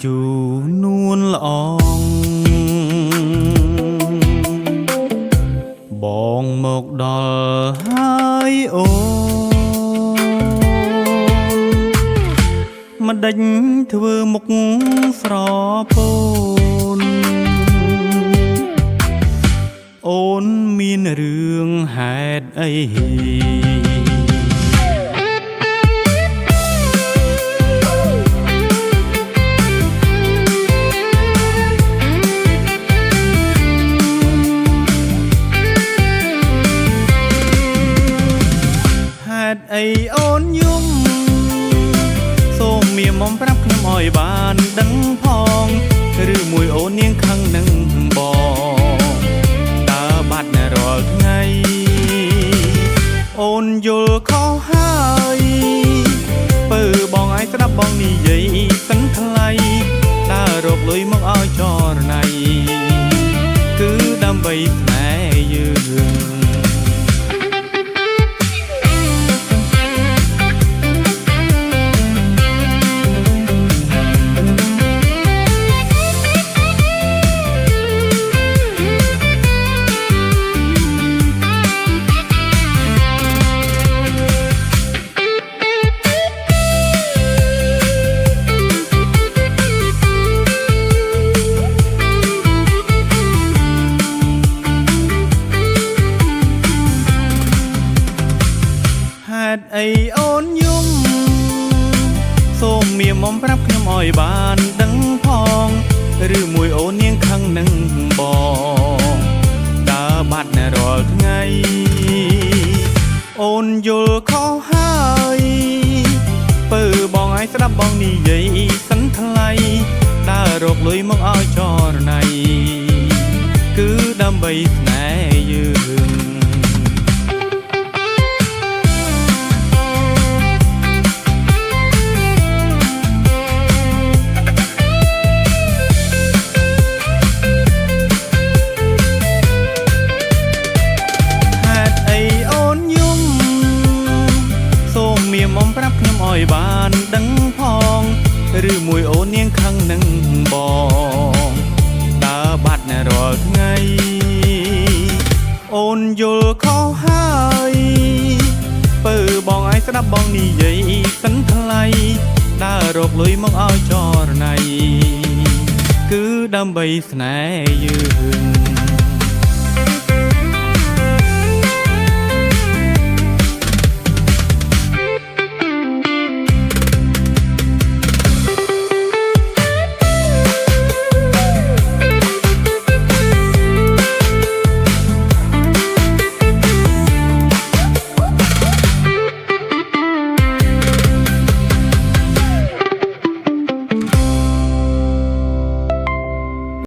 จูนูนละอองบองหมกดอลหายโอมาดังเธอมุกสรอปนโอนมีนเรื่องเหตุไอไอโอนยุ่มសូមមានមុំប្រាប់ខ្ញុំឲ្យបានដឹងផងឬមួយអូននាងខឹងនឹងបងតើបាត់នៅរាល់ថ្ងៃអូនយល់ខុសហើយបើបងឲ្យស្ដាប់បងនិយាយសិនថ្លៃដើររកលុយមកឲ្យចរណៃគឺដើម្បីស្នេហ៍យើងអីអូនយំសូមមានមុំប្រាប់ខ្ញុំឲ្យបានដឹងផងឬមួយអូននាងខឹងនឹងបងដើរបាត់នៅរាល់ថ្ងៃអូនយល់ខុសហើយបើបងឲ្យស្ដាប់បងនិយាយសិនថ្លៃដើររកលុយមកឲ្យចរណៃគឺដើម្បីស្នេហ៍យើងមុំប្រាប់ខ្ញុំឲ្យបានដឹងផងឬមួយអូននាងខឹងនឹងបងដើរបាត់នៅរាល់ថ្ងៃអូនយល់ខុសហើយបើបងឲ្យស្ដាប់បងនិយាយសិនថ្លៃដើររកលុយមកឲ្យចរណៃគឺដើម្បីស្នេហ៍យើង